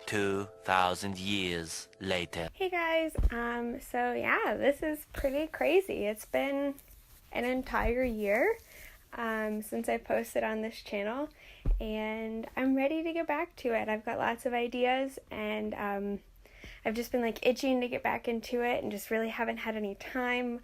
2,000 years later. Hey guys, this is pretty crazy. It's been an entire year since I posted on this channel, and I'm ready to get back to it. I've got lots of ideas, and I've just been itching to get back into it, and just really haven't had any time,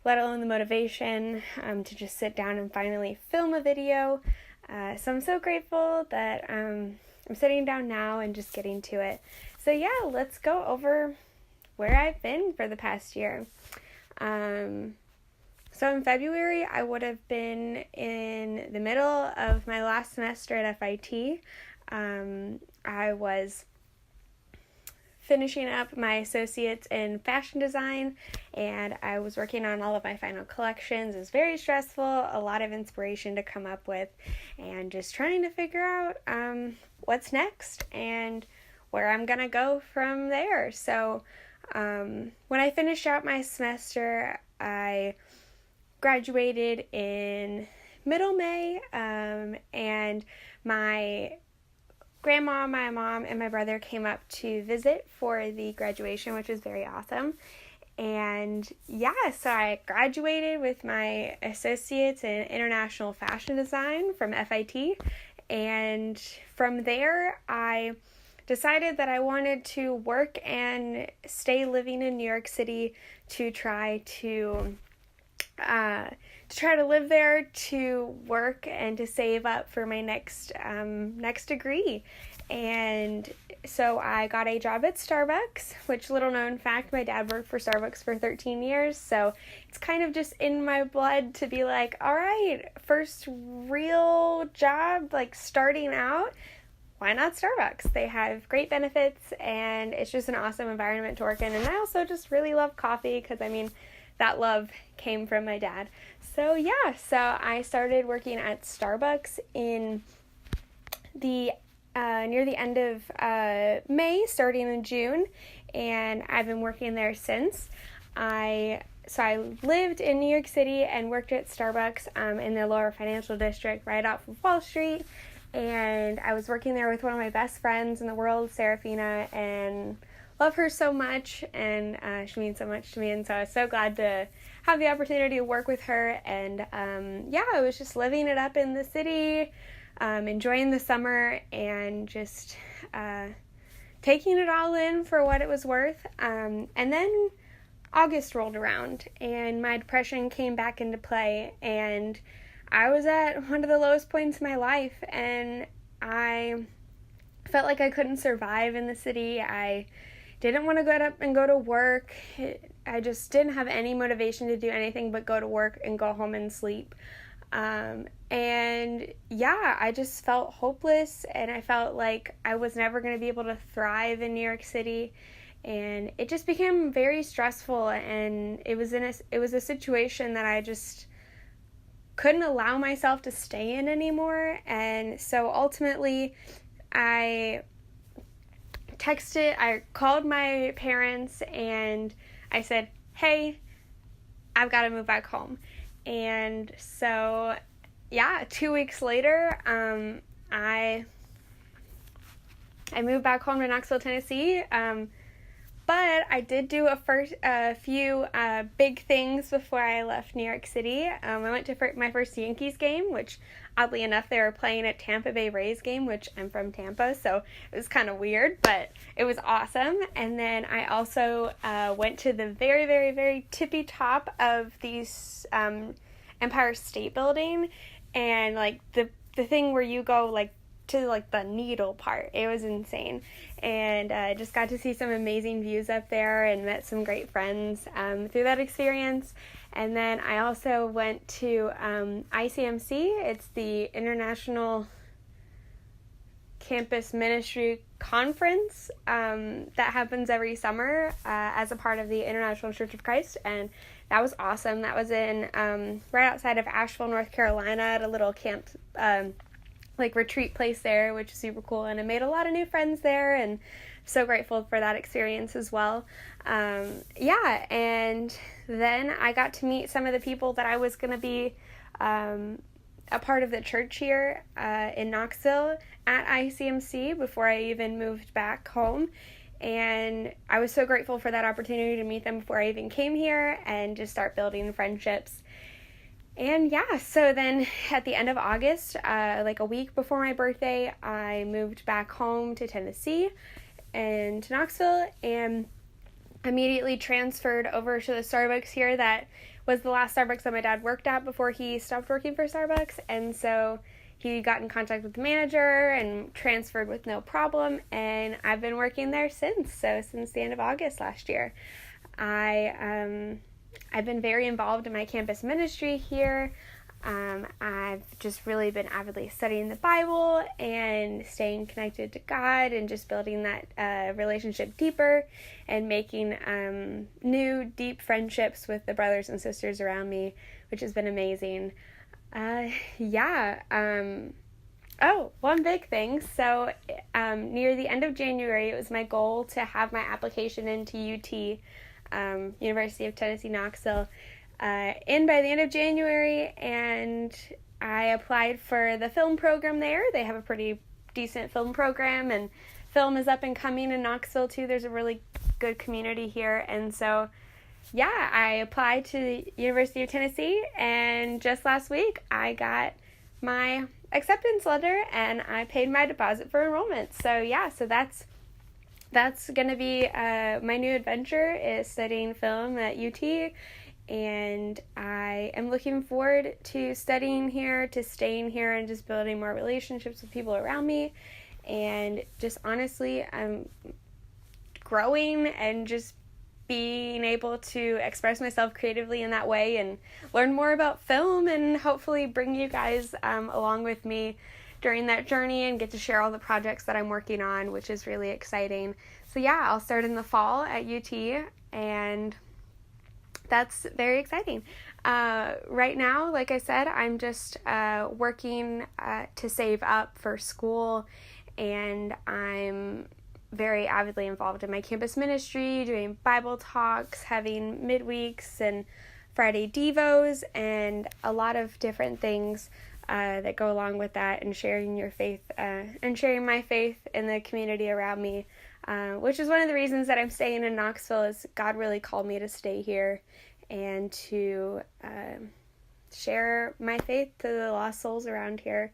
let alone the motivation to just sit down and finally film a video. So I'm so grateful that I'm sitting down now and just getting to it. So let's go over where I've been for the past year. So in February, I would have been in the middle of my last semester at FIT. I was finishing up my associates in fashion design, and I was working on all of my final collections. It was very stressful, a lot of inspiration to come up with, and just trying to figure out what's next and where I'm gonna go from there. So when I finished out my semester, I graduated in middle May, and my grandma, my mom, and my brother came up to visit for the graduation, which was very awesome. And so I graduated with my associates in international fashion design from FIT. And from there, I decided that I wanted to work and stay living in New York City to try to live there, to work, and to save up for my next degree. And so I got a job at Starbucks, which, little known fact, my dad worked for Starbucks for 13 years, so it's kind of just in my blood to be like, all right, first real job, starting out, why not Starbucks? They have great benefits, and it's just an awesome environment to work in. And I also just really love coffee, because that love came from my dad. So I started working at Starbucks in the near the end of May, starting in June, and I've been working there since. I lived in New York City and worked at Starbucks in the Lower Financial District, right off of Wall Street, and I was working there with one of my best friends in the world, Serafina, and love her so much, and she means so much to me, and so I was so glad to have the opportunity to work with her. And I was just living it up in the city, enjoying the summer, and just taking it all in for what it was worth. And then August rolled around, and my depression came back into play, and I was at one of the lowest points in my life, and I felt like I couldn't survive in the city. I didn't want to get up and go to work. I just didn't have any motivation to do anything but go to work and go home and sleep. I just felt hopeless, and I felt like I was never going to be able to thrive in New York City, and it just became very stressful, and it was a situation that I just couldn't allow myself to stay in anymore. And so ultimately I called my parents, and I said, hey, I've got to move back home. And so 2 weeks later, I moved back home to Knoxville, Tennessee. But I did do a few big things before I left New York City. I went to my first Yankees game, which, oddly enough, they were playing a Tampa Bay Rays game, which I'm from Tampa, so it was kind of weird, but it was awesome. And then I also went to the very, very, very tippy top of the Empire State Building, and the thing where you go to the needle part. It was insane, and I just got to see some amazing views up there and met some great friends through that experience. And then I also went to ICMC. It's the International Campus Ministry Conference that happens every summer as a part of the International Church of Christ, and that was awesome. That was in right outside of Asheville, North Carolina, at a little camp retreat place there, which is super cool, and I made a lot of new friends there, and so grateful for that experience as well. And then I got to meet some of the people that I was going to be a part of the church here in Knoxville at ICMC before I even moved back home. And I was so grateful for that opportunity to meet them before I even came here and just start building friendships. And yeah, so then at the end of August, like a week before my birthday, I moved back home to Tennessee and to Knoxville and immediately transferred over to the Starbucks here that was the last Starbucks that my dad worked at before he stopped working for Starbucks. And so he got in contact with the manager and transferred with no problem, and I've been working there since the end of August last year. I've been very involved in my campus ministry here. I've just really been avidly studying the Bible and staying connected to God and just building that relationship deeper and making new, deep friendships with the brothers and sisters around me, which has been amazing. One big thing. So near the end of January, it was my goal to have my application into UT, University of Tennessee, Knoxville, in by the end of January, and I applied for the film program there. They have a pretty decent film program, and film is up and coming in Knoxville too. There's a really good community here, and so yeah, I applied to the University of Tennessee, and just last week I got my acceptance letter and I paid my deposit for enrollment. So yeah, so that's going to be my new adventure, is studying film at UT, and I am looking forward to studying here, to staying here, and just building more relationships with people around me, and just honestly, I'm growing and just being able to express myself creatively in that way and learn more about film and hopefully bring you guys along with me during that journey and get to share all the projects that I'm working on, which is really exciting. So yeah, I'll start in the fall at UT, and that's very exciting. Right now, like I said, I'm just working to save up for school, and I'm very avidly involved in my campus ministry, doing Bible talks, having midweeks and Friday devos, and a lot of different things that go along with that, and sharing your faith and sharing my faith in the community around me, which is one of the reasons that I'm staying in Knoxville. Is God really called me to stay here and to share my faith to the lost souls around here.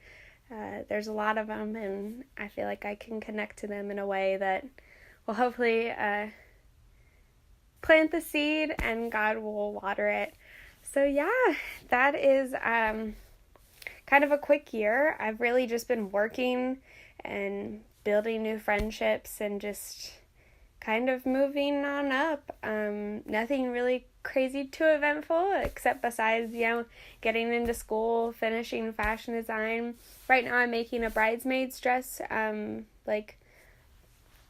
There's a lot of them, and I feel like I can connect to them in a way that will hopefully plant the seed and God will water it. So yeah, that is kind of a quick year. I've really just been working and building new friendships and just kind of moving on up. Nothing really crazy too eventful, except besides, getting into school, finishing fashion design. Right now I'm making a bridesmaid's dress, like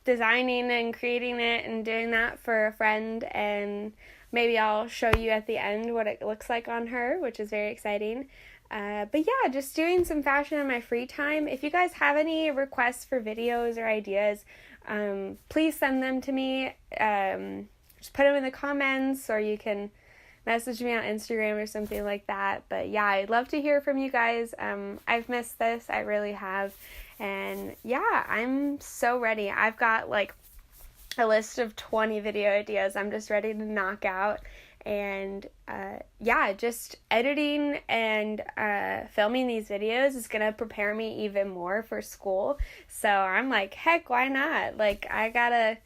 designing and creating it and doing that for a friend, and maybe I'll show you at the end what it looks like on her, which is very exciting. But yeah, just doing some fashion in my free time. If you guys have any requests for videos or ideas, please send them to me. Just put them in the comments, or you can message me on Instagram or something like that. But yeah, I'd love to hear from you guys. I've missed this. I really have. And yeah, I'm so ready. I've got like a list of 20 video ideas I'm just ready to knock out. And just editing and filming these videos is gonna prepare me even more for school. So I'm like, heck, why not? Like, I gotta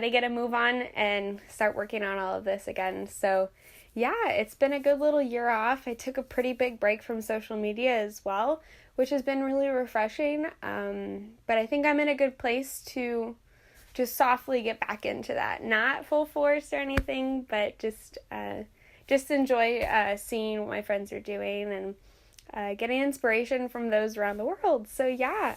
get a move on and start working on all of this again. So yeah, it's been a good little year off. I took a pretty big break from social media as well, which has been really refreshing. But I think I'm in a good place to just softly get back into that. Not full force or anything, but just enjoy seeing what my friends are doing and getting inspiration from those around the world. So yeah,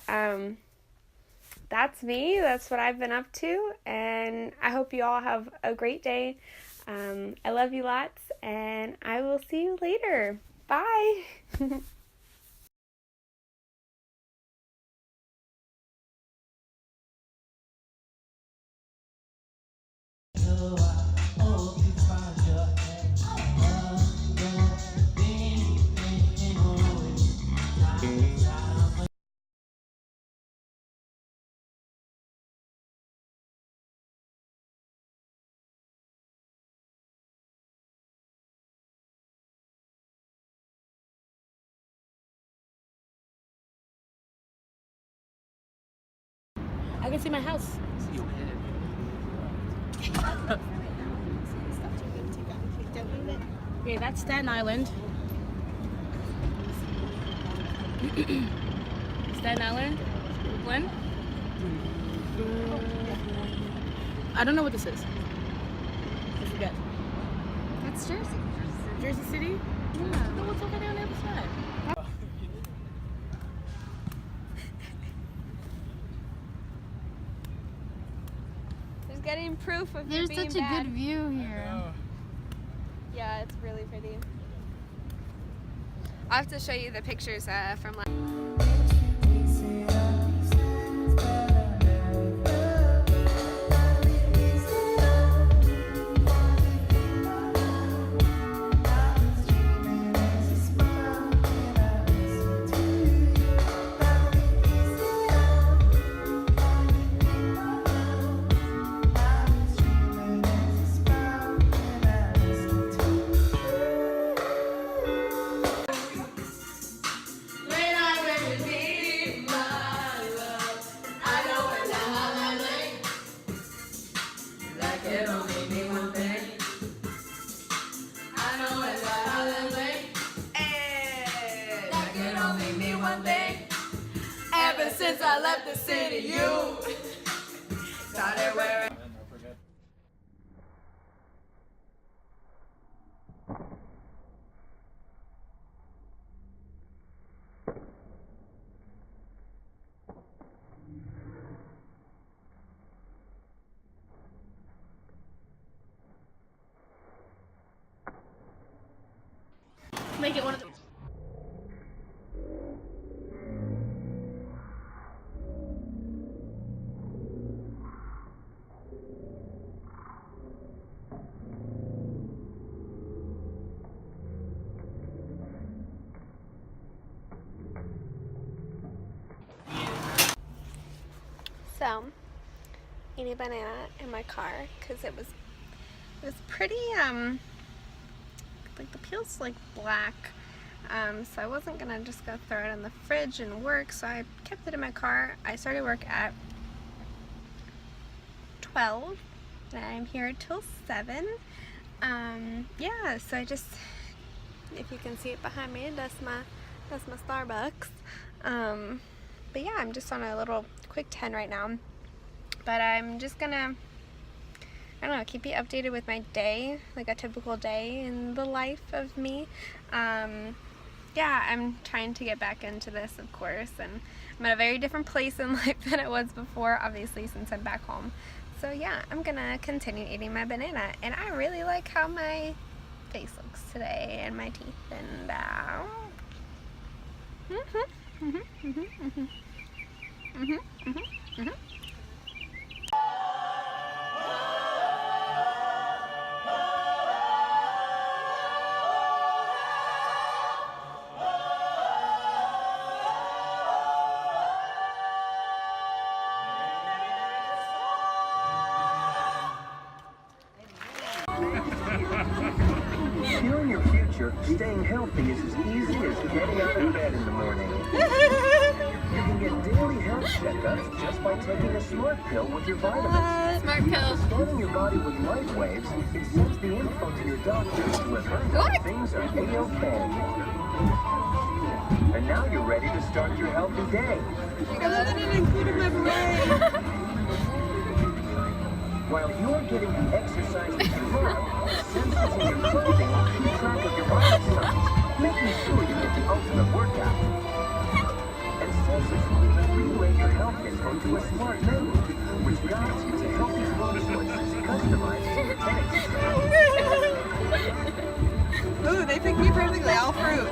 that's me. That's what I've been up to, and I hope you all have a great day. I love you lots, and I will see you later. Bye. I can see my house. See your head. Okay, that's Staten Island. Staten Island? When? I don't know what this is. I forget. That's Jersey. Jersey City? Yeah. No, what's over there on the other side? There's getting proof of There's you being such a bad. good view here. Yeah, it's really pretty. I'll have to show you the pictures from last. Ever since I left the city, you started wearing. Make it one of the. So, eating a banana in my car because it was pretty like the peel's like black, so I wasn't gonna just go throw it in the fridge and work, so I kept it in my car. I started work at 12 and I'm here till 7. Yeah, so I just, if you can see it behind me, that's my Starbucks. But yeah, I'm just on a little quick 10 right now, but I'm just gonna, I don't know, keep you updated with my day, like a typical day in the life of me. Yeah, I'm trying to get back into this, of course, and I'm at a very different place in life than it was before, obviously, since I'm back home. So yeah, I'm gonna continue eating my banana, and I really like how my face looks today, and my teeth, and In your future, staying healthy is as easy as getting out of bed in the morning. You can get daily health checkups just by taking a smart pill with your vitamins. Smart pill. Scanning your body with light waves, it sends the info to your doctor to affirm that things are A-OK. And now you're ready to start your healthy day. That didn't include my brain. While you're getting the exercise that you love, sensors in your clothing will keep track of your vital signs, making sure you get the ultimate workout. And sensors will even relay your health info to a smart menu, which guides you to healthy food choices customized to your taste. Ooh, they picked me perfectly, all fruit.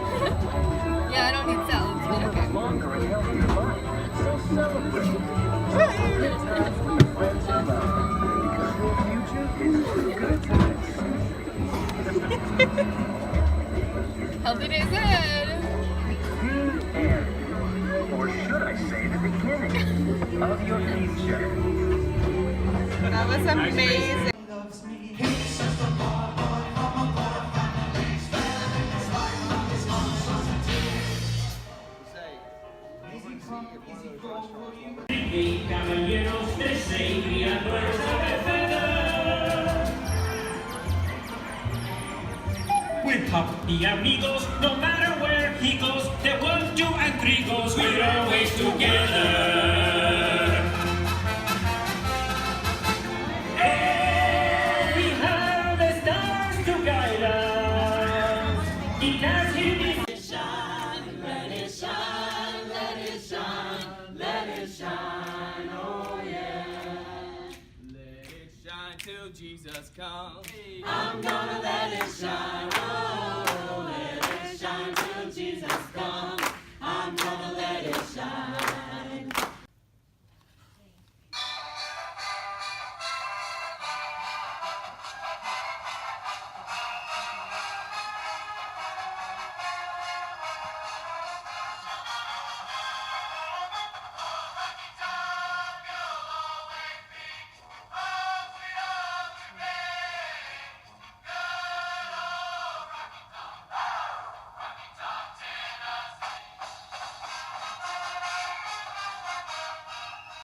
Yeah, I don't need salads, but Live okay. a longer and healthier life, so celebrate. Good times with the friends you love. Because your future is good times. Healthy days ahead. The end. Or should I say the beginning of your future. That was amazing. Caballeros de Sevilla, we're puppy amigos, no matter where he goes. The 1, 2, and 3 goes, we're always together. Oh, we have the stars to guide us. It has him in shine, let it shine, let it shine, let it shine, oh yeah. Let it shine till Jesus comes. I'm gonna let it shine, oh.